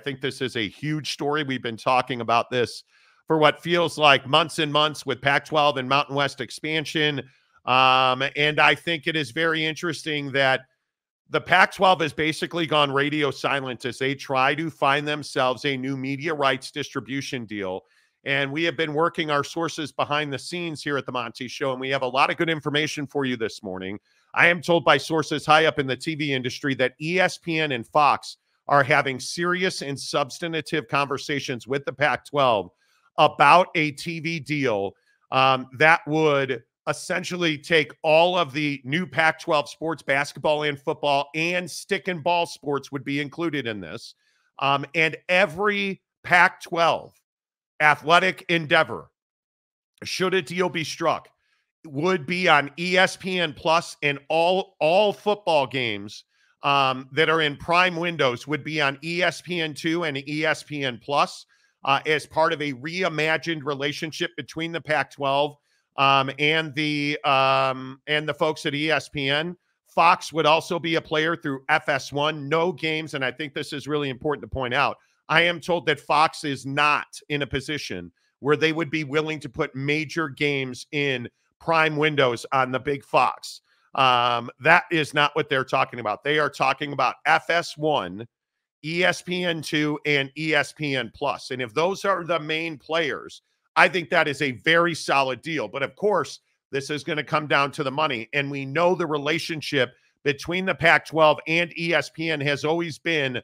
think this is a huge story. We've been talking about this for what feels like months and months with Pac-12 and Mountain West expansion. And I think it is very interesting that the Pac-12 has basically gone radio silent as they try to find themselves a new media rights distribution deal. And we have been working our sources behind the scenes here at the Monty Show, and we have a lot of good information for you this morning. I am told by sources high up in the TV industry that ESPN and Fox are having serious and substantive conversations with the Pac-12 about a TV deal that would essentially take all of the new Pac-12 sports, basketball and football, and stick and ball sports would be included in this. And every Pac-12 athletic endeavor, should a deal be struck, would be on ESPN Plus, and all football games that are in prime windows would be on ESPN2 and ESPN Plus as part of a reimagined relationship between the Pac-12 and the folks at ESPN. Fox would also be a player through FS1. No games, and I think this is really important to point out. I am told that Fox is not in a position where they would be willing to put major games in prime windows on the big Fox. That is not what they're talking about. They are talking about FS1, ESPN2, and ESPN Plus. And if those are the main players, I think that is a very solid deal. But of course, this is going to come down to the money. And we know the relationship between the Pac-12 and ESPN has always been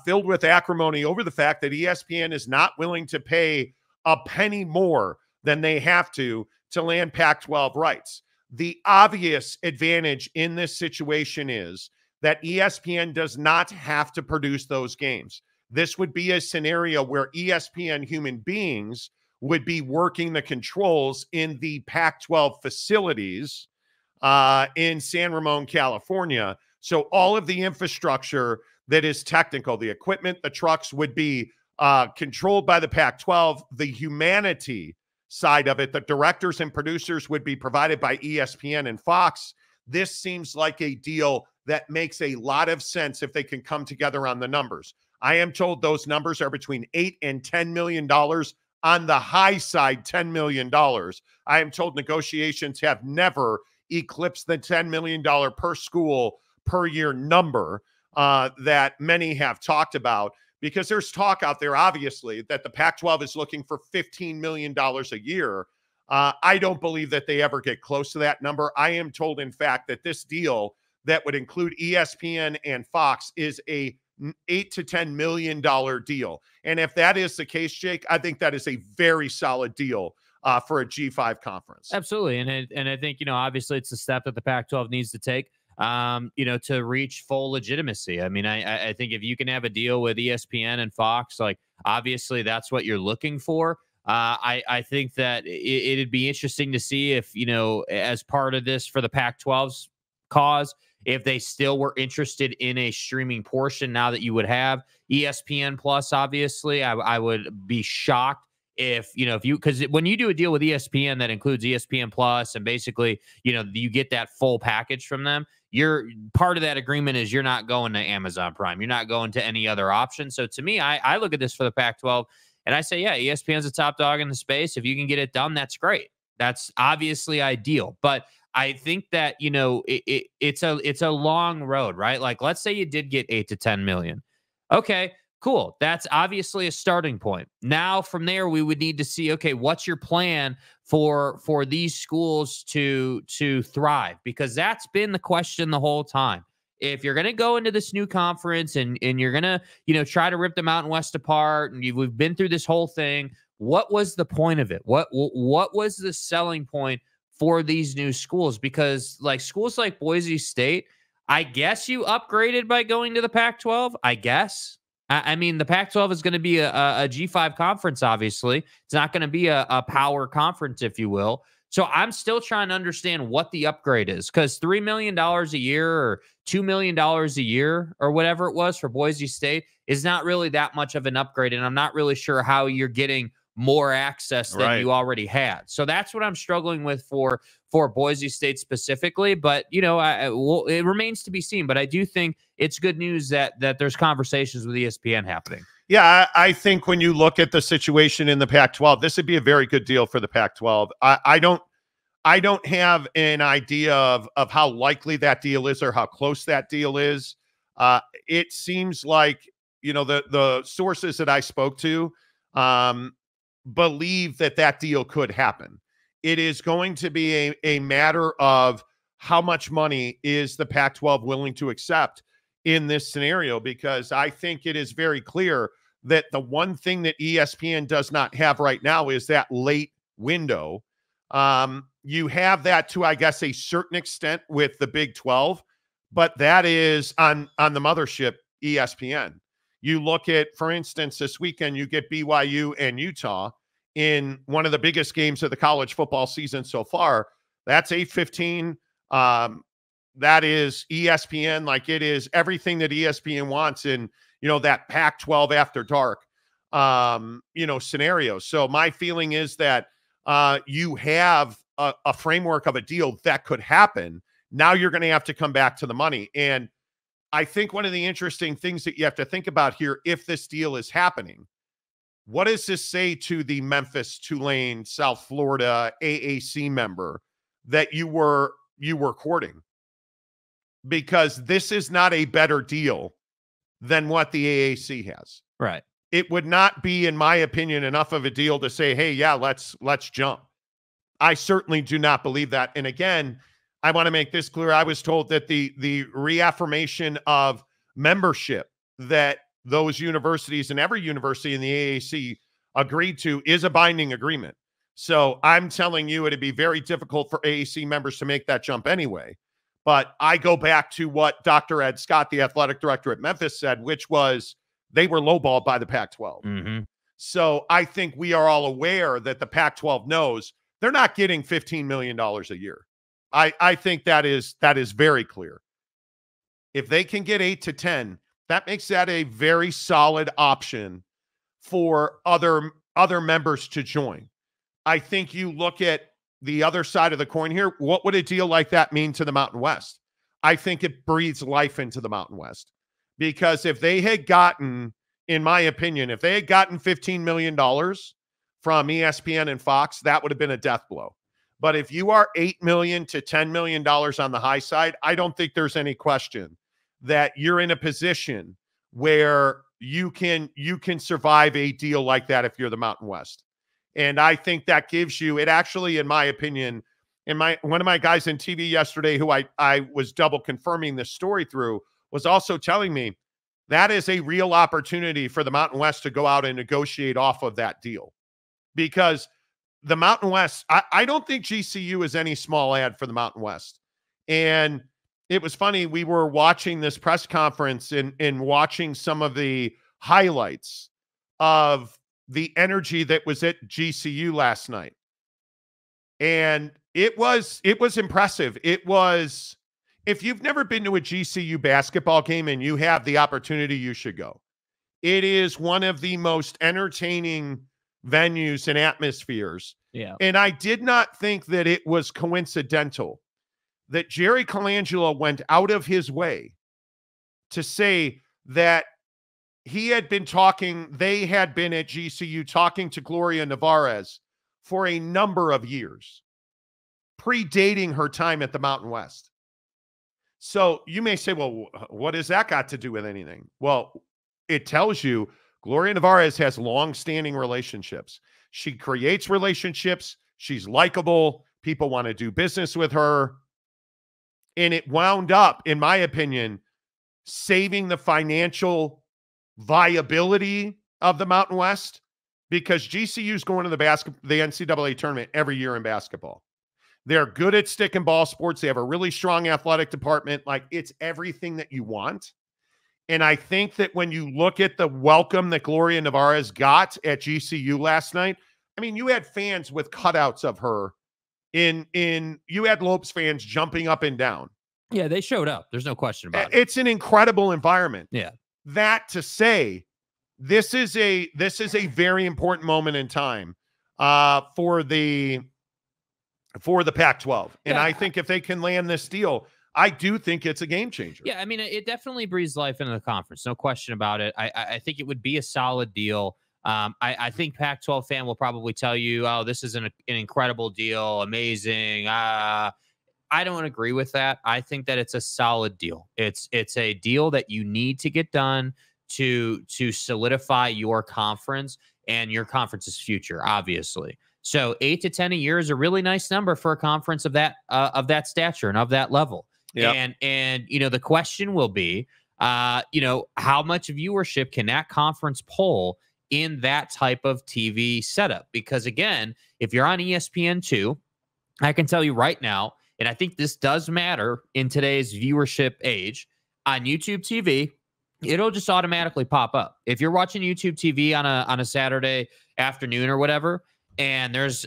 filled with acrimony over the fact that ESPN is not willing to pay a penny more than they have to land Pac-12 rights. The obvious advantage in this situation is that ESPN does not have to produce those games. This would be a scenario where ESPN human beings would be working the controls in the Pac-12 facilities in San Ramon, California. So all of the infrastructure that is technical, the equipment, the trucks, would be controlled by the Pac-12. The humanity side of it, the directors and producers, would be provided by ESPN and Fox. This seems like a deal that makes a lot of sense if they can come together on the numbers. I am told those numbers are between $8 and $10 million. On the high side, $10 million. I am told negotiations have never eclipsed the $10 million per school per year number that many have talked about, because there's talk out there, obviously, that the Pac-12 is looking for $15 million a year. I don't believe that they ever get close to that number. I am told, in fact, that this deal that would include ESPN and Fox is a $8 to $10 million deal. And if that is the case, Jake, I think that is a very solid deal for a G5 conference. Absolutely. And I think, obviously it's a step that the Pac-12 needs to take, to reach full legitimacy. I mean, I think if you can have a deal with ESPN and Fox, like, obviously that's what you're looking for. I think that it'd be interesting to see if, as part of this for the Pac-12's cause, if they still were interested in a streaming portion now that you would have ESPN Plus. Obviously, I would be shocked if because when you do a deal with ESPN that includes ESPN Plus and basically, you get that full package from them, you're part of that agreement is you're not going to Amazon Prime. You're not going to any other option. So to me, I look at this for the Pac-12 and I say, yeah, ESPN's a top dog in the space. If you can get it done, that's great. That's obviously ideal. But I think that, it's a long road, right? Like, let's say you did get 8 to 10 million. Okay, cool. That's obviously a starting point. Now from there, we would need to see, okay, what's your plan for these schools to thrive? Because that's been the question the whole time. If you're going to go into this new conference and you're going to, try to rip the Mountain West apart, and we've been through this whole thing, what was the point of it? What was the selling point for these new schools? Because like schools like Boise State, I guess you upgraded by going to the Pac-12. I guess. I mean, the Pac-12 is going to be a G5 conference, obviously. It's not going to be a power conference, if you will. So I'm still trying to understand what the upgrade is, because $3 million a year or $2 million a year or whatever it was for Boise State is not really that much of an upgrade. And I'm not really sure how you're getting more access than you already had. So that's what I'm struggling with for Boise State specifically. But, it remains to be seen. But I do think it's good news that there's conversations with ESPN happening. Yeah, I think when you look at the situation in the Pac-12, this would be a very good deal for the Pac-12. I don't have an idea of how likely that deal is or how close that deal is. It seems like, the sources that I spoke to believe that deal could happen. It is going to be a matter of how much money is the Pac-12 willing to accept in this scenario, because I think it is very clear that the one thing that ESPN does not have right now is that late window. You have that to, I guess, a certain extent with the Big 12, but that is on the mothership, ESPN. You look at, for instance, this weekend, you get BYU and Utah in one of the biggest games of the college football season so far. That's 8:15. That is ESPN. Like, it is everything that ESPN wants in, that Pac-12 after dark, scenario. So my feeling is that you have a framework of a deal that could happen. Now you're going to have to come back to the money. And I think one of the interesting things that you have to think about here, if this deal is happening, what does this say to the Memphis, Tulane, South Florida AAC member that you were courting? Because this is not a better deal than what the AAC has. Right. It would not be, in my opinion, enough of a deal to say, hey, yeah, let's jump. I certainly do not believe that. And again, I want to make this clear. I was told that the reaffirmation of membership that those universities and every university in the AAC agreed to is a binding agreement. So I'm telling you, it'd be very difficult for AAC members to make that jump anyway. But I go back to what Dr. Ed Scott, the athletic director at Memphis, said, which was they were lowballed by the Pac-12. Mm-hmm. So I think we are all aware that the Pac-12 knows they're not getting $15 million a year. I think that is very clear. If they can get 8 to 10, that makes that a very solid option for other members to join. I think you look at the other side of the coin here. What would a deal like that mean to the Mountain West? I think it breathes life into the Mountain West, because if they had gotten, in my opinion, if they had gotten $15 million from ESPN and Fox, that would have been a death blow. But if you are $8 million to $10 million on the high side, I don't think there's any question that you're in a position where you can survive a deal like that if you're the Mountain West. And I think that gives you, it actually, in my opinion, one of my guys in TV yesterday, who I was double confirming this story through, was also telling me that is a real opportunity for the Mountain West to go out and negotiate off of that deal. Because the Mountain West, I don't think GCU is any small ad for the Mountain West. And it was funny, we were watching this press conference and watching some of the highlights of the energy that was at GCU last night. And it was impressive. It was, if you've never been to a GCU basketball game and you have the opportunity, you should go. It is one of the most entertaining venues and atmospheres. Yeah. And I did not think that it was coincidental that Jerry Colangelo went out of his way to say that he had been talking, they had been at GCU talking to Gloria Nevarez for a number of years, predating her time at the Mountain West. So you may say, well, what has that got to do with anything? Well, it tells you Gloria Nevarez has long-standing relationships. She creates relationships. She's likable. People want to do business with her. And it wound up, in my opinion, saving the financial viability of the Mountain West, because GCU is going to the NCAA tournament every year in basketball. They're good at stick and ball sports. They have a really strong athletic department. Like, it's everything that you want. And I think that when you look at the welcome that Gloria Nevarez got at GCU last night, I mean, you had fans with cutouts of her you had Lopes fans jumping up and down. Yeah, they showed up. There's no question about it. It's an incredible environment. Yeah. That to say, this is a very important moment in time for the Pac-12. And I think if they can land this deal, I do think it's a game changer. Yeah, I mean, it definitely breathes life into the conference. No question about it. I think it would be a solid deal. I think Pac-12 fan will probably tell you, oh, this is an incredible deal, amazing. I don't agree with that. I think that it's a solid deal. It's a deal that you need to get done to solidify your conference and your conference's future, obviously. So 8 to 10 a year is a really nice number for a conference of that stature and of that level. Yeah. And you know, the question will be, you know, how much viewership can that conference pull in that type of TV setup? Because again, if you're on ESPN2, I can tell you right now, and I think this does matter in today's viewership age, on YouTube TV, it'll just automatically pop up. If you're watching YouTube TV on a Saturday afternoon or whatever, and there's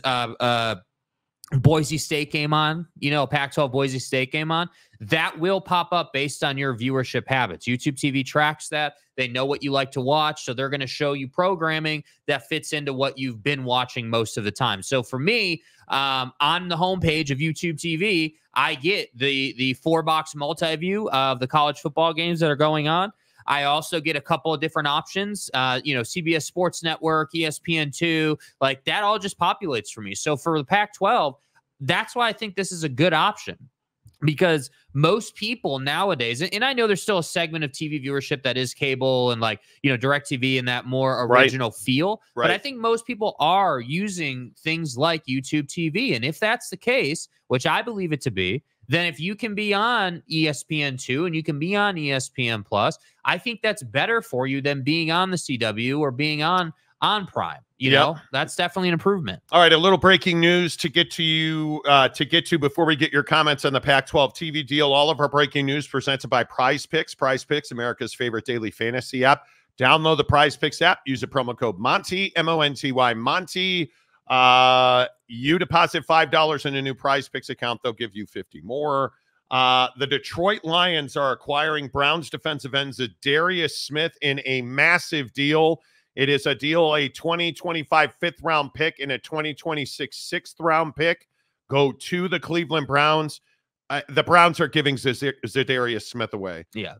Boise State game on, you know, Pac-12 Boise State game on, that will pop up based on your viewership habits. YouTube TV tracks that. They know what you like to watch, so they're going to show you programming that fits into what you've been watching most of the time. So for me, on the homepage of YouTube TV, I get the 4-box multi-view of the college football games that are going on. I also get a couple of different options, you know, CBS Sports Network, ESPN2, like that all just populates for me. So for the Pac-12, that's why I think this is a good option, because most people nowadays, and I know there's still a segment of TV viewership that is cable and like, you know, DirecTV and that more original feel. But I think most people are using things like YouTube TV. And if that's the case, which I believe it to be, then if you can be on ESPN2 and you can be on ESPN Plus, I think that's better for you than being on the CW or being on Prime. You know, that's definitely an improvement. All right, a little breaking news to get to you before we get your comments on the Pac-12 TV deal. All of our breaking news presented by Prize Picks. Prize Picks, America's favorite daily fantasy app. Download the Prize Picks app. Use the promo code Monty, M-O-N-T-Y, Monty. You deposit $5 in a new Prize Picks account, they'll give you 50 more. The Detroit Lions are acquiring Browns defensive end Zadarius Smith in a massive deal. It is a deal, a 2025 fifth-round pick and a 2026 sixth-round pick go to the Cleveland Browns. The Browns are giving Zadarius Smith away. Yeah.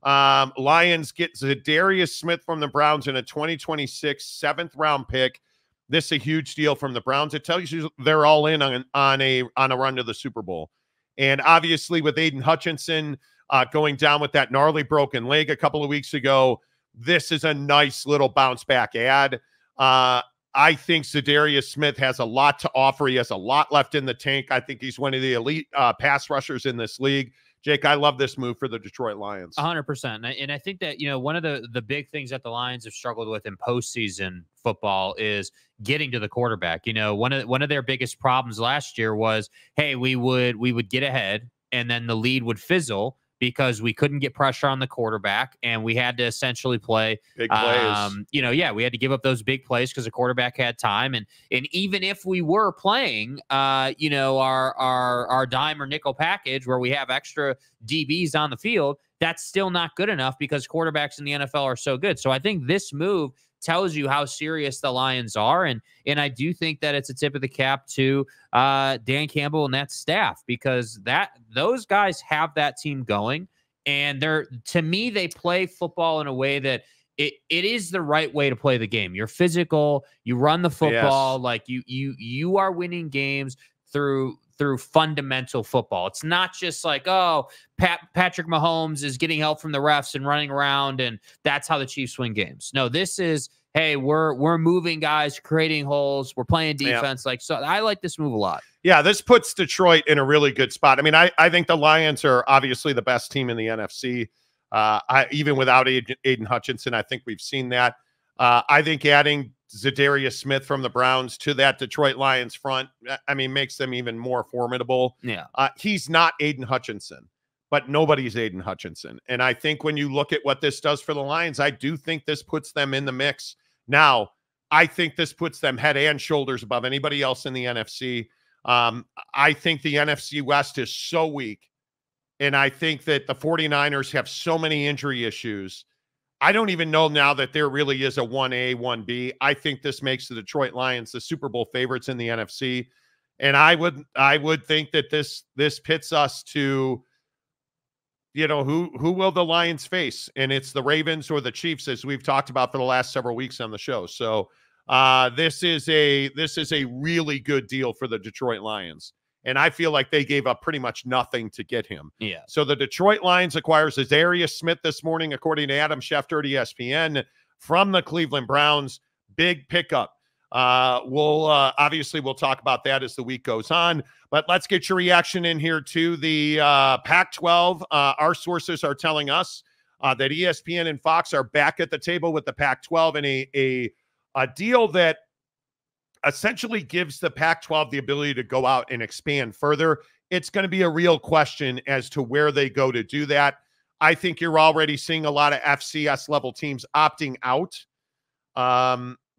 Lions get Zadarius Smith from the Browns in a 2026 seventh-round pick. This is a huge deal from the Browns. It tells you they're all in on a run to the Super Bowl. And obviously with Aiden Hutchinson going down with that gnarly broken leg a couple of weeks ago, this is a nice little bounce back ad. I think Zadarius Smith has a lot to offer. He has a lot left in the tank. I think he's one of the elite pass rushers in this league. Jake, I love this move for the Detroit Lions. 100%. And I think that, you know, one of the big things that the Lions have struggled with in postseason football is getting to the quarterback. You know, one of their biggest problems last year was, hey, we would get ahead and then the lead would fizzle because we couldn't get pressure on the quarterback and we had to essentially play big plays. You know, we had to give up those big plays because the quarterback had time. And even if we were playing, you know, our dime or nickel package where we have extra DBs on the field, that's still not good enough because quarterbacks in the NFL are so good. So I think this move tells you how serious the Lions are. And I do think that it's a tip of the cap to Dan Campbell and that staff, because those guys have that team going. And to me, they play football in a way that it is the right way to play the game. You're physical, you run the football, like you are winning games through fundamental football. It's not just like, oh, Patrick Mahomes is getting help from the refs and running around and that's how the Chiefs win games. No, this is, hey, we're moving guys, creating holes, we're playing defense. Like, so I like this move a lot. Yeah, this puts Detroit in a really good spot. I mean, I think the Lions are obviously the best team in the NFC. Even without Aiden Hutchinson, I think we've seen that. I think adding Zadarius Smith from the Browns to that Detroit Lions front, I mean, makes them even more formidable. Yeah. He's not Aiden Hutchinson, but nobody's Aiden Hutchinson. And I think when you look at what this does for the Lions, I do think this puts them in the mix. Now, I think this puts them head and shoulders above anybody else in the NFC. I think the NFC West is so weak. And I think that the 49ers have so many injury issues. I don't even know now that there really is a 1A, 1B. I think this makes the Detroit Lions the Super Bowl favorites in the NFC. And I would think that this pits us to you know, who will the Lions face? And it's the Ravens or the Chiefs, as we've talked about for the last several weeks on the show. So this is a really good deal for the Detroit Lions. And I feel like they gave up pretty much nothing to get him. Yeah. So the Detroit Lions acquires Azarius Smith this morning, according to Adam Schefter at ESPN, from the Cleveland Browns. Big pickup. Obviously we'll talk about that as the week goes on, but let's get your reaction in here to the Pac-12. Our sources are telling us that ESPN and Fox are back at the table with the Pac-12 in a deal that essentially gives the Pac-12 the ability to go out and expand further. It's going to be a real question as to where they go to do that. I think you're already seeing a lot of FCS level teams opting out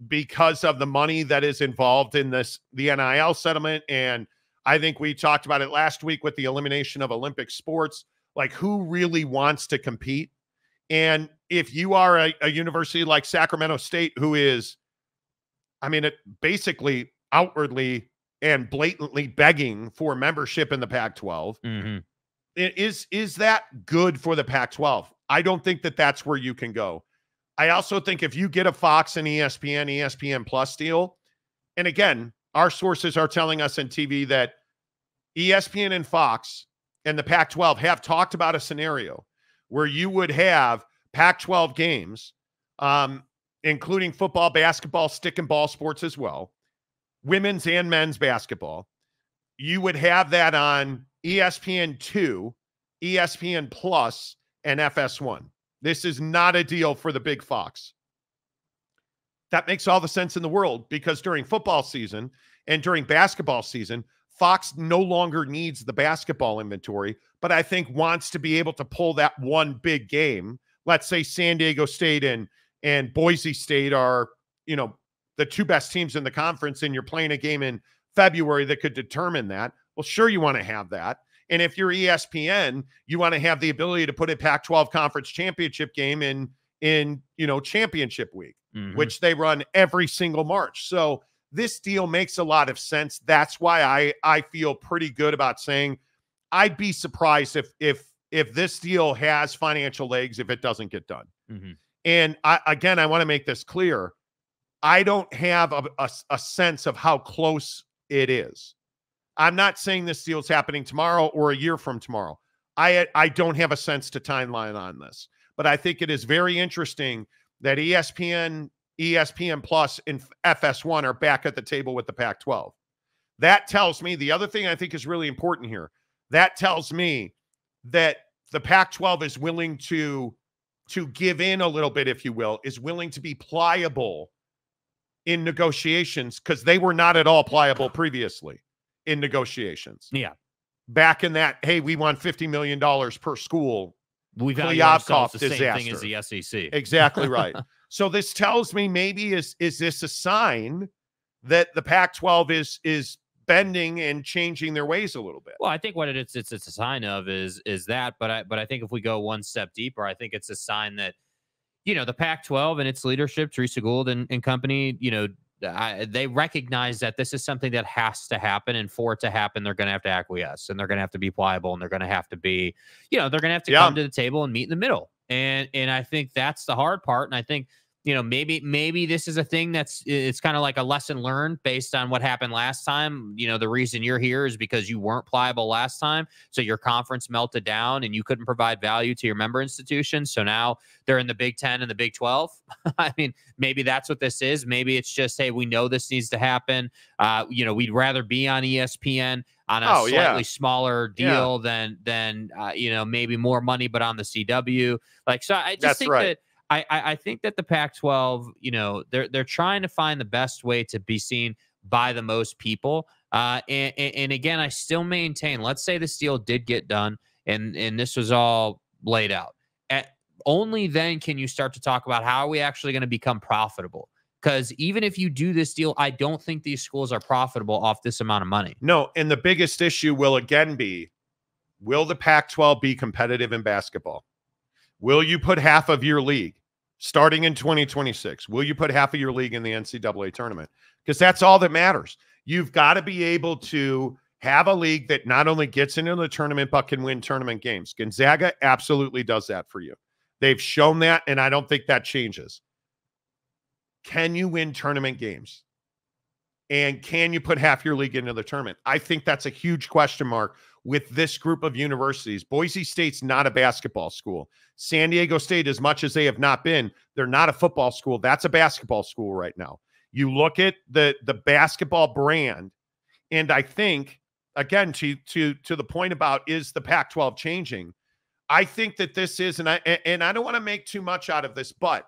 because of the money that is involved in the NIL settlement. And I think we talked about it last week with the elimination of Olympic sports, like who really wants to compete. And if you are a university like Sacramento State, who is, I mean, it basically outwardly and blatantly begging for membership in the Pac-12, is that good for the Pac-12? I don't think that that's where you can go. I also think if you get a Fox and ESPN Plus deal, and again, our sources are telling us in TV that ESPN and Fox and the Pac-12 have talked about a scenario where you would have Pac-12 games, including football, basketball, stick and ball sports as well, women's and men's basketball. You would have that on ESPN2, ESPN Plus, and FS1. This is not a deal for the big Fox. That makes all the sense in the world, because during football season and during basketball season, Fox no longer needs the basketball inventory, but I think wants to be able to pull that one big game. Let's say San Diego State and Boise State are, you know, the two best teams in the conference, and you're playing a game in February that could determine that. Well, sure, you want to have that. And if you're ESPN, you want to have the ability to put a Pac-12 conference championship game in championship week, which they run every single March. So this deal makes a lot of sense. That's why I feel pretty good about saying I'd be surprised if this deal has financial legs if it doesn't get done. And I want to make this clear. I don't have a sense of how close it is. I'm not saying this deal is happening tomorrow or a year from tomorrow. I don't have a sense to timeline on this, but I think it is very interesting that ESPN Plus, and FS1 are back at the table with the Pac-12. That tells me, the other thing I think is really important here, that tells me that the Pac-12 is willing to give in a little bit, if you will, is willing to be pliable in negotiations, because they were not at all pliable previously in negotiations. Yeah. Back in that, hey, we want $50 million per school. We've got the disaster. same thing as the SEC. Exactly right. So this tells me maybe is this a sign that the Pac-12 is bending and changing their ways a little bit? Well, I think what it's a sign of is that, but I think if we go one step deeper, I think it's a sign that, you know, the Pac-12 and its leadership, Teresa Gould and company, you know, they recognize that this is something that has to happen, and for it to happen, they're going to have to acquiesce, and they're going to have to be pliable, and they're going to have to be, you know, they're going to have to come to the table and meet in the middle. And I think that's the hard part. And I think, you know, maybe this is a thing it's kind of like a lesson learned based on what happened last time. You know, the reason you're here is because you weren't pliable last time. So your conference melted down and you couldn't provide value to your member institutions. So now they're in the Big 10 and the Big 12. I mean, maybe that's what this is. Maybe it's just, hey, we know this needs to happen. You know, we'd rather be on ESPN on a slightly smaller deal than you know, maybe more money, but on the CW. Like, so I just think that I think that the Pac-12, you know, they're trying to find the best way to be seen by the most people. And again, I still maintain, let's say this deal did get done and this was all laid out. Only then can you start to talk about how are we actually going to become profitable. Because even if you do this deal, I don't think these schools are profitable off this amount of money. No, and the biggest issue will again be, will the Pac-12 be competitive in basketball? Will you put half of your league starting in 2026? Will you put half of your league in the NCAA tournament? Because that's all that matters. You've got to be able to Have a league that not only gets into the tournament, but can win tournament games. Gonzaga absolutely does that for you. They've shown that, and I don't think that changes. Can you win tournament games? And can you put half your league into the tournament? I think that's a huge question mark with this group of universities. Boise State's not a basketball school. San Diego State, as much as they have not been, they're not a football school. That's a basketball school right now. You look at the basketball brand, and I think, again, to the point about, is the Pac-12 changing? I think that this is, and I don't want to make too much out of this, but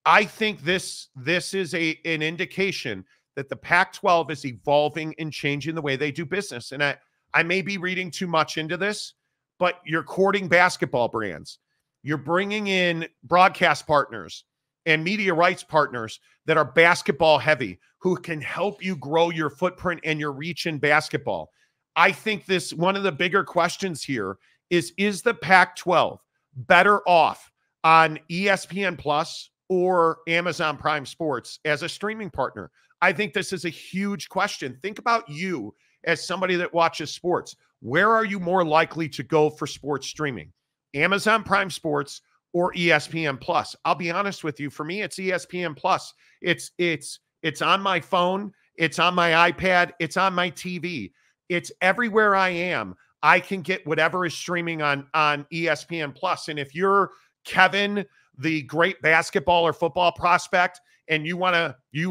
I think this is an indication that the Pac-12 is evolving and changing the way they do business. And I may be reading too much into this, but you're courting basketball brands. You're bringing in broadcast partners and media rights partners that are basketball heavy, who can help you grow your footprint and your reach in basketball. I think one of the bigger questions here is the Pac-12 better off on ESPN Plus or Amazon Prime Sports as a streaming partner? I think this is a huge question. Think about you as somebody that watches sports. Where are you more likely to go for sports streaming? Amazon Prime Sports or ESPN Plus? I'll be honest with you. For me, it's ESPN Plus. It's on my phone. It's on my iPad. It's on my TV. It's everywhere I am. I can get whatever is streaming on ESPN Plus. And if you're Kevin, the great basketball or football prospect, and you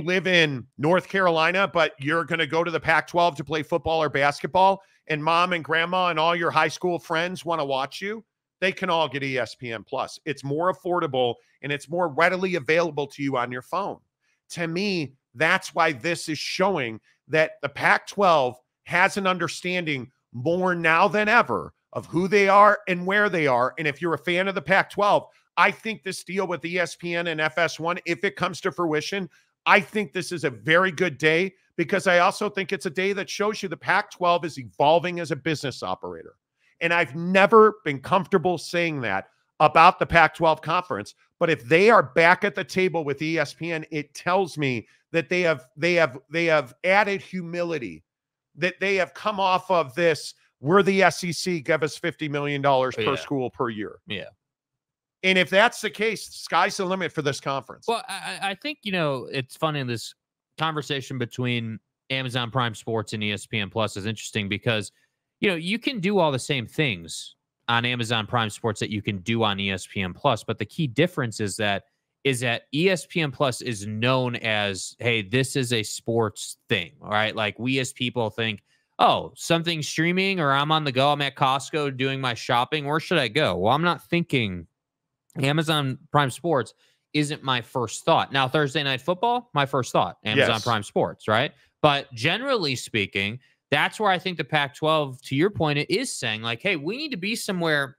live in North Carolina, but you're going to go to the Pac-12 to play football or basketball, and mom and grandma and all your high school friends want to watch you, they can all get ESPN Plus. It's more affordable and it's more readily available to you on your phone. To me, that's why this is showing that the Pac-12 has an understanding more now than ever of who they are and where they are. And if you're a fan of the Pac-12, I think this deal with ESPN and FS1, if it comes to fruition, I think this is a very good day, because I also think it's a day that shows you the Pac-12 is evolving as a business operator. And I've never been comfortable saying that about the Pac-12 conference. But if they are back at the table with ESPN, it tells me that they have added humility, that they have come off of this, we're the SEC, give us $50 million per school per year. Yeah. And if that's the case, sky's the limit for this conference. Well, I think, it's funny, in this conversation between Amazon Prime Sports and ESPN Plus is interesting because, you can do all the same things on Amazon Prime Sports that you can do on ESPN Plus. But the key difference is that ESPN Plus is known as, hey, this is a sports thing, all right? Like, we as people think, oh, something's streaming, or I'm on the go, I'm at Costco doing my shopping, where should I go? Well, I'm not thinking Amazon Prime Sports isn't my first thought. Now, Thursday Night Football, my first thought, Amazon Prime Sports, right? But generally speaking, that's where I think the Pac-12, to your point, it is saying, like, hey, we need to be somewhere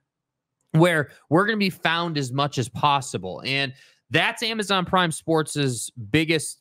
where we're going to be found as much as possible. And that's Amazon Prime Sports' biggest,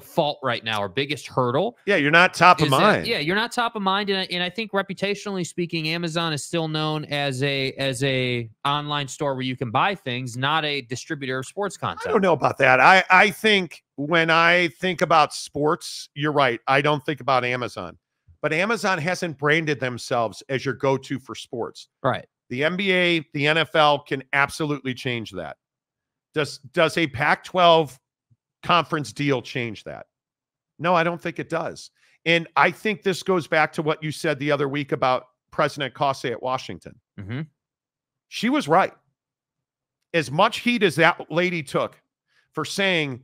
fault right now, or biggest hurdle. Yeah, you're not top of mind. You're not top of mind. And I think reputationally speaking, Amazon is still known as a online store where you can buy things, not a distributor of sports content. I don't know about that. I think when I think about sports, you're right. I don't think about Amazon. But Amazon hasn't branded themselves as your go-to for sports. Right. The NBA, the NFL can absolutely change that. Does a Pac-12 conference deal change that? No, I don't think it does. And I think this goes back to what you said the other week about President Cossey at Washington. Mm-hmm. She was right. As much heat as that lady took for saying,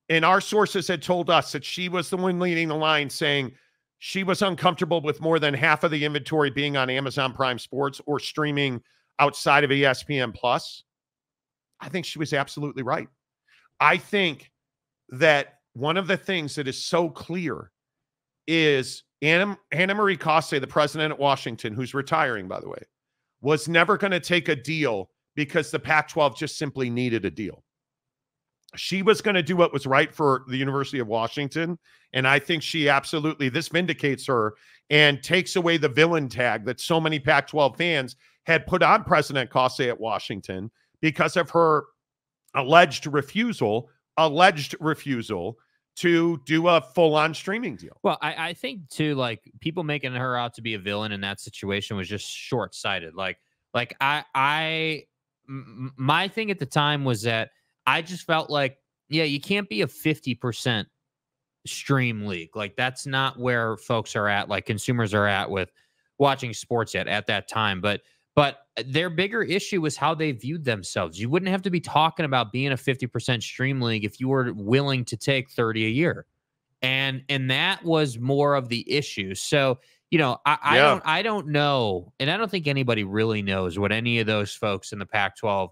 and our sources had told us that she was the one leading the line, saying she was uncomfortable with more than half of the inventory being on Amazon Prime Sports or streaming outside of ESPN Plus. I think she was absolutely right. I think that one of the things that is so clear is Anna Marie Cossey, the president at Washington, who's retiring, by the way, was never going to take a deal because the Pac-12 just simply needed a deal. She was going to do what was right for the University of Washington. And I think she absolutely, this vindicates her and takes away the villain tag that so many Pac-12 fans had put on President Cossey at Washington because of her alleged refusal to do a full-on streaming deal. Well, I think too, like people making her out to be a villain in that situation was just short-sighted. My thing at the time was that I just felt like, yeah, you can't be a 50% stream league. Like that's not where folks are at, like consumers are at with watching sports at that time. But their bigger issue was how they viewed themselves. You wouldn't have to be talking about being a 50% stream league if you were willing to take 30 a year. And that was more of the issue. So, I don't know. And I don't think anybody really knows what any of those folks in the Pac-12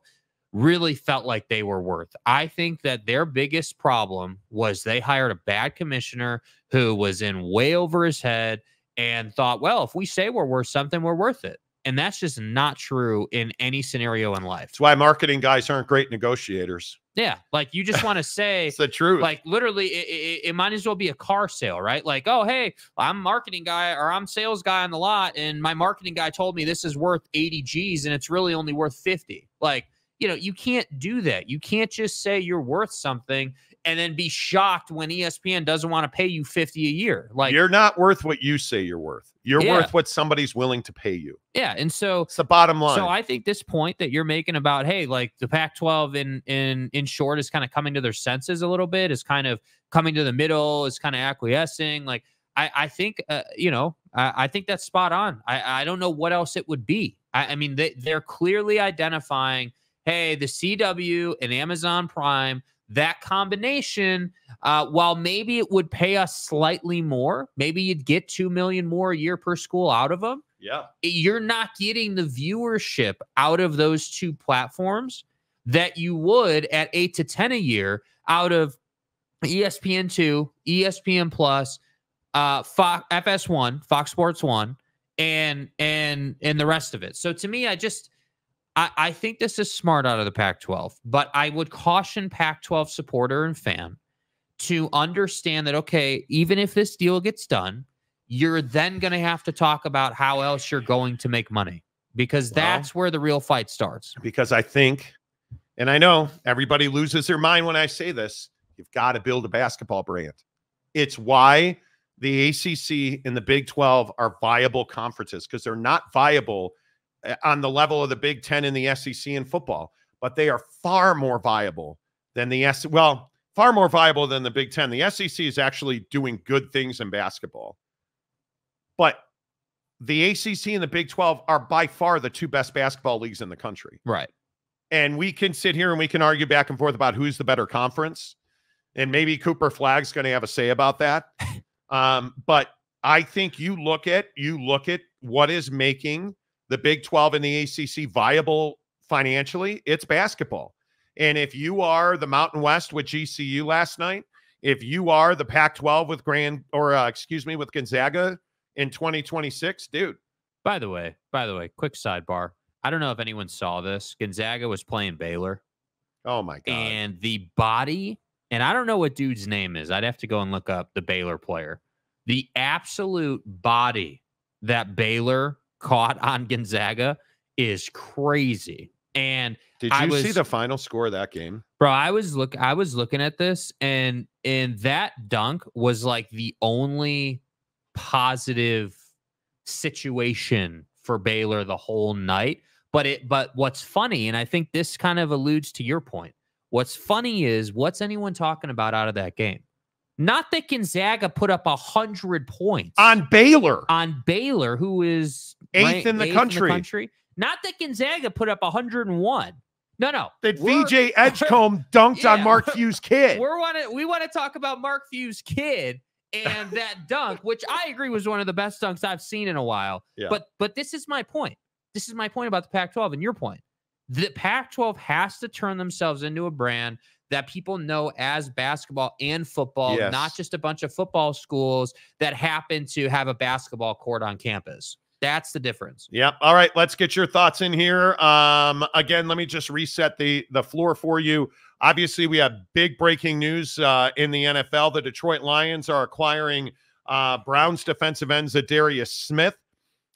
really felt like they were worth. I think that their biggest problem was they hired a bad commissioner who was in way over his head and thought, well, if we say we're worth something, we're worth it. And that's just not true in any scenario in life. That's why marketing guys aren't great negotiators. Yeah. Like you just want to say it's the truth. Like literally it might as well be a car sale, right? Like, oh, hey, I'm marketing guy or I'm sales guy on the lot. And my marketing guy told me this is worth 80 G's and it's really only worth 50. Like, you can't do that. You can't just say you're worth something and then be shocked when ESPN doesn't want to pay you 50 a year. Like you're not worth what you say you're worth. You're worth what somebody's willing to pay you. Yeah. And so it's the bottom line. So I think this point that you're making about, hey, like the Pac-12 in short is kind of coming to their senses a little bit, is kind of coming to the middle, is kind of acquiescing. Like I think, I think that's spot on. I don't know what else it would be. I mean, they're clearly identifying, hey, the CW and Amazon Prime, that combination, while maybe it would pay us slightly more, maybe you'd get $2 million more a year per school out of them. Yeah. You're not getting the viewership out of those two platforms that you would at 8 to 10 a year out of ESPN2, ESPN Plus, Fox, FS1, Fox Sports 1, and the rest of it. So to me, I think this is smart out of the Pac-12, but I would caution Pac-12 supporter and fan to understand that, okay, even if this deal gets done, you're then going to have to talk about how else you're going to make money, because that's where the real fight starts. Because I think, and I know everybody loses their mind when I say this, you've got to build a basketball brand. It's why the ACC and the Big 12 are viable conferences, because they're not viable on the level of the Big 10 and the SEC in football, but they are far more viable than far more viable than the Big 10. The SEC is actually doing good things in basketball, but the ACC and the Big 12 are by far the two best basketball leagues in the country. Right. And we can sit here and we can argue back and forth about who's the better conference. And maybe Cooper Flagg's going to have a say about that. But I think you look at what is making the Big 12 and the ACC viable financially, it's basketball. And if you are the Mountain West with GCU last night, if you are the Pac-12 with with Gonzaga in 2026, dude. By the way, quick sidebar. I don't know if anyone saw this. Gonzaga was playing Baylor. Oh my God. And the body, and I don't know what dude's name is. I'd have to go and look up the Baylor player. The absolute body that Baylor caught on Gonzaga is crazy. And did you see the final score of that game? Bro, I was looking at this, and that dunk was like the only positive situation for Baylor the whole night. But what's funny, and I think this kind of alludes to your point, what's funny is, what's anyone talking about out of that game? Not that Gonzaga put up 100 points on Baylor, who is eighth in the country. Not that Gonzaga put up 101. No. That VJ Edgecombe dunked on Mark Few's kid. We want to talk about Mark Few's kid and that dunk, which I agree was one of the best dunks I've seen in a while. Yeah. But this is my point. This is my point about the Pac-12 and your point. The Pac-12 has to turn themselves into a brand that people know as basketball and football, not just a bunch of football schools that happen to have a basketball court on campus. That's the difference. Yep. All right. Let's get your thoughts in here. Again, let me just reset the floor for you. Obviously, we have big breaking news in the NFL. The Detroit Lions are acquiring Browns defensive end Zadarius Smith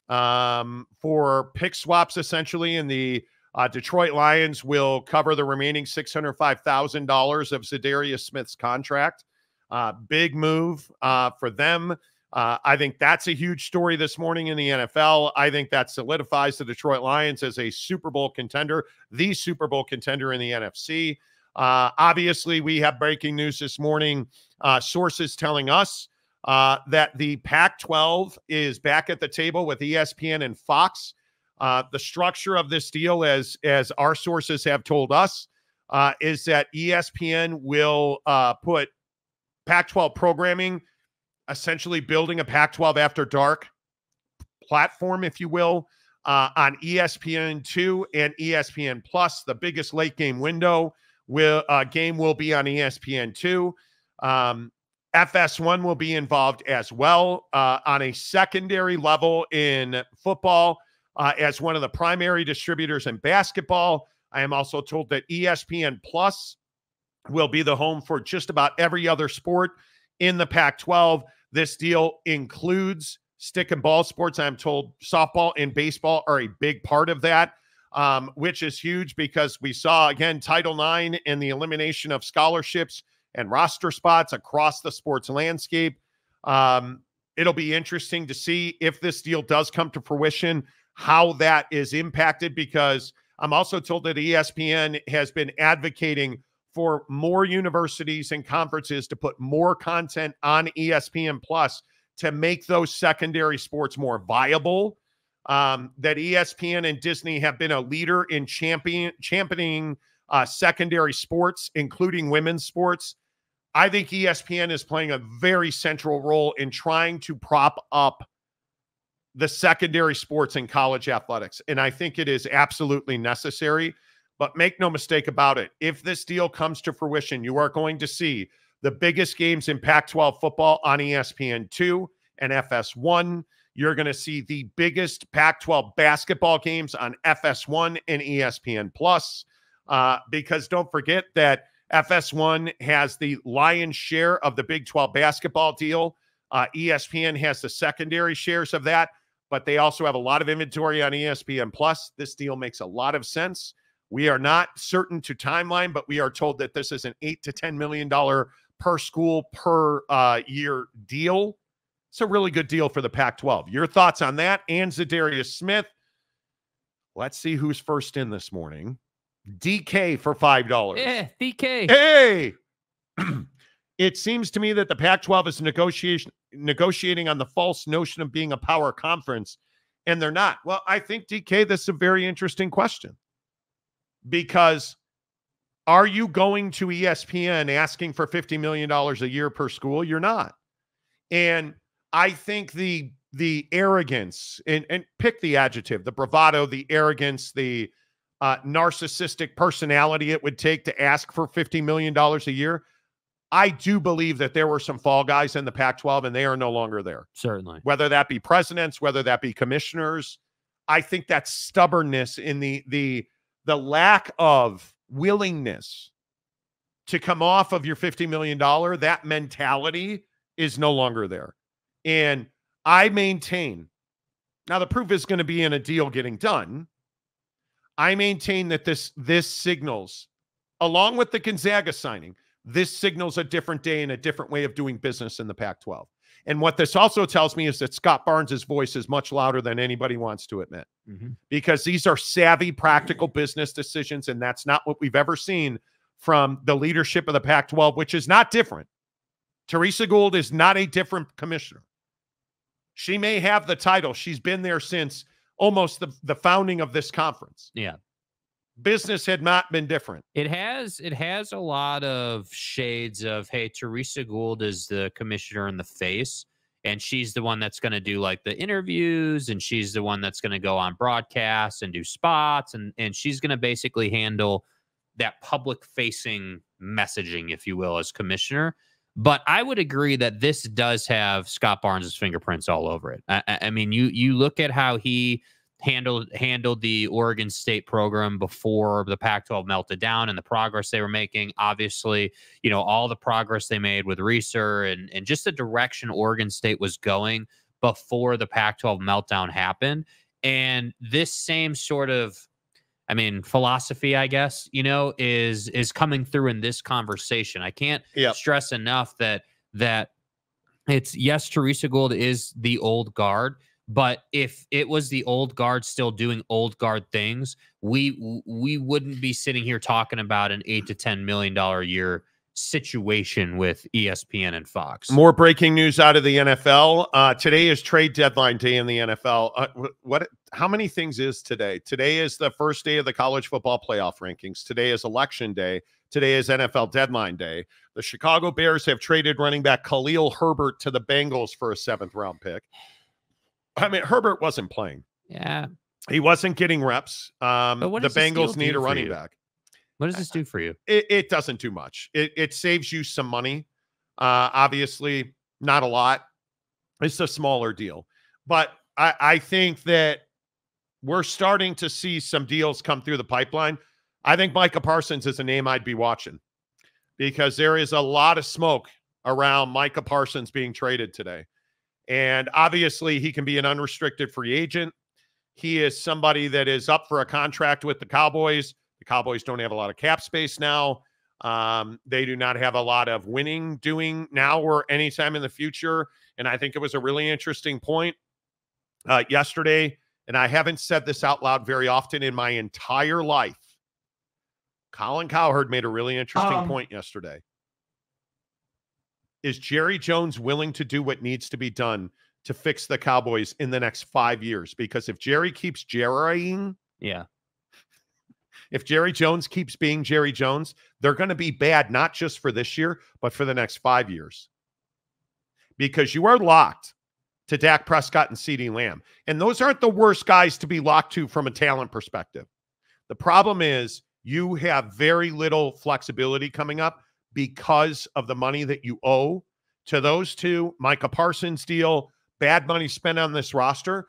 for pick swaps, essentially, and the Detroit Lions will cover the remaining $605,000 of Zadarius Smith's contract. Big move for them. I think that's a huge story this morning in the NFL. I think that solidifies the Detroit Lions as a Super Bowl contender, the Super Bowl contender in the NFC. Obviously, we have breaking news this morning. Sources telling us that the Pac-12 is back at the table with ESPN and Fox. The structure of this deal, as our sources have told us, is that ESPN will put Pac-12 programming, essentially building a Pac-12 After Dark platform, if you will, on ESPN2 and ESPN Plus. The biggest late game window game will be on ESPN2. FS1 will be involved as well on a secondary level in football as one of the primary distributors in basketball. I am also told that ESPN Plus will be the home for just about every other sport in the Pac-12. This deal includes stick and ball sports. I'm told softball and baseball are a big part of that, which is huge because we saw, again, Title IX and the elimination of scholarships and roster spots across the sports landscape. It'll be interesting to see if this deal does come to fruition, how that is impacted, because I'm also told that ESPN has been advocating for more universities and conferences to put more content on ESPN Plus to make those secondary sports more viable. That ESPN and Disney have been a leader in championing secondary sports, including women's sports. I think ESPN is playing a very central role in trying to prop up the secondary sports in college athletics. And I think it is absolutely necessary. But make no mistake about it, if this deal comes to fruition, you are going to see the biggest games in Pac-12 football on ESPN2 and FS1. You're going to see the biggest Pac-12 basketball games on FS1 and ESPN Plus, because don't forget that FS1 has the lion's share of the Big 12 basketball deal. ESPN has the secondary shares of that, but they also have a lot of inventory on ESPN Plus. This deal makes a lot of sense. We are not certain to timeline, but we are told that this is an $8 to $10 million per school per year deal. It's a really good deal for the Pac-12. Your thoughts on that? And Zadarius Smith. Let's see who's first in this morning. DK for $5. Yeah, DK. Hey! It seems to me that the Pac-12 is negotiating on the false notion of being a power conference, and they're not. Well, I think, DK, this is a very interesting question. Because are you going to ESPN asking for $50 million a year per school? You're not. And I think the arrogance, and pick the adjective, the bravado, the arrogance, the narcissistic personality it would take to ask for $50 million a year. I do believe that there were some fall guys in the Pac-12, and they are no longer there. Certainly. Whether that be presidents, whether that be commissioners. I think that stubbornness in the lack of willingness to come off of your $50 million, that mentality is no longer there. And I maintain, now the proof is going to be in a deal getting done. I maintain that this signals, along with the Gonzaga signing, this signals a different day and a different way of doing business in the Pac-12. And what this also tells me is that Scott Barnes' voice is much louder than anybody wants to admit, because these are savvy, practical business decisions, and that's not what we've ever seen from the leadership of the Pac-12, which is not different. Teresa Gould is not a different commissioner. She may have the title. She's been there since almost the founding of this conference. Yeah. Business had not been different. It has a lot of shades of, hey, Teresa Gould is the commissioner in the face, and she's the one that's going to do like the interviews, and she's the one that's going to go on broadcasts and do spots, and she's going to basically handle that public facing messaging, if you will, as commissioner. But I would agree that this does have Scott Barnes' fingerprints all over it. I mean, you look at how he handled the Oregon State program before the Pac-12 melted down and the progress they were making. Obviously, all the progress they made with Reeser and just the direction Oregon State was going before the Pac-12 meltdown happened. And this same sort of, philosophy, I guess, is coming through in this conversation. I can't stress enough that that it's, yes, Teresa Gould is the old guard, but if it was the old guard still doing old guard things, we wouldn't be sitting here talking about an $8 to $10 million a year situation with ESPN and Fox. More breaking news out of the NFL. Today is trade deadline day in the NFL. How many things is today? Today is the first day of the college football playoff rankings. Today is election day. Today is NFL deadline day. The Chicago Bears have traded running back Khalil Herbert to the Bengals for a 7th round pick. I mean, Herbert wasn't playing. Yeah. He wasn't getting reps. But the Bengals need a running back. What does this do for you? It doesn't do much. It saves you some money. Obviously, not a lot. It's a smaller deal. But I think that we're starting to see some deals come through the pipeline. I think Micah Parsons is a name I'd be watching because there is a lot of smoke around Micah Parsons being traded today. And obviously, he can be an unrestricted free agent. He is somebody that is up for a contract with the Cowboys. The Cowboys don't have a lot of cap space now. They do not have a lot of winning doing now or anytime in the future. And I think it was a really interesting point yesterday. And I haven't said this out loud very often in my entire life. Colin Cowherd made a really interesting point yesterday. Is Jerry Jones willing to do what needs to be done to fix the Cowboys in the next 5 years? Because if Jerry keeps jerrying, if Jerry Jones keeps being Jerry Jones, they're going to be bad, not just for this year, but for the next 5 years. Because you are locked to Dak Prescott and CeeDee Lamb. And those aren't the worst guys to be locked to from a talent perspective. The problem is you have very little flexibility coming up because of the money that you owe to those two. Micah Parsons deal, bad money spent on this roster.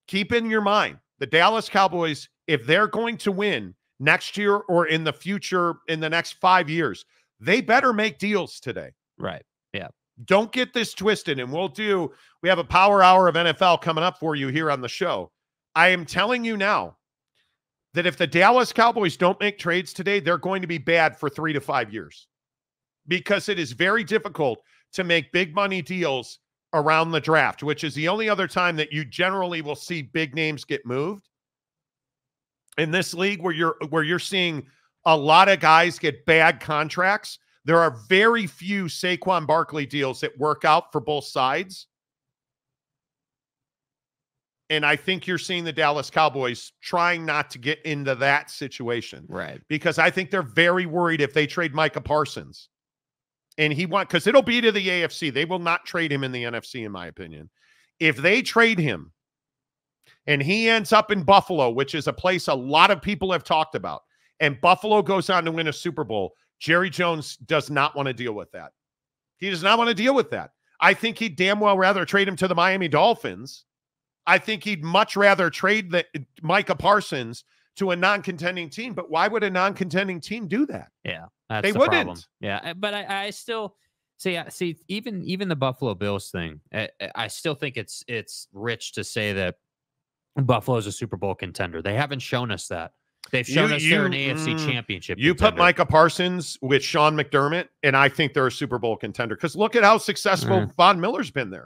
Keep in your mind, the Dallas Cowboys, if they're going to win next year or in the future, in the next 5 years, they better make deals today. Right. Yeah. Don't get this twisted. And we have a power hour of NFL coming up for you here on the show. I am telling you now that if the Dallas Cowboys don't make trades today, they're going to be bad for 3 to 5 years because it is very difficult to make big money deals around the draft, which is the only other time that you generally will see big names get moved. In this league where you're seeing a lot of guys get bad contracts, there are very few Saquon Barkley deals that work out for both sides. And I think you're seeing the Dallas Cowboys trying not to get into that situation. Right. Because I think they're very worried if they trade Micah Parsons. And because it'll be to the AFC. They will not trade him in the NFC, in my opinion. If they trade him and he ends up in Buffalo, which is a place a lot of people have talked about, and Buffalo goes on to win a Super Bowl, Jerry Jones does not want to deal with that. He does not want to deal with that. I think he'd damn well rather trade him to the Miami Dolphins. I think he'd much rather trade Micah Parsons to a non-contending team. But why would a non-contending team do that? Yeah, that's they the wouldn't. Problem. Yeah, but I still see even the Buffalo Bills thing. I still think it's rich to say that Buffalo's a Super Bowl contender. They haven't shown us that. They've shown us they're an AFC championship You contender. put Micah Parsons with Sean McDermott, and I think they're a Super Bowl contender. Because look at how successful Von Miller's been there.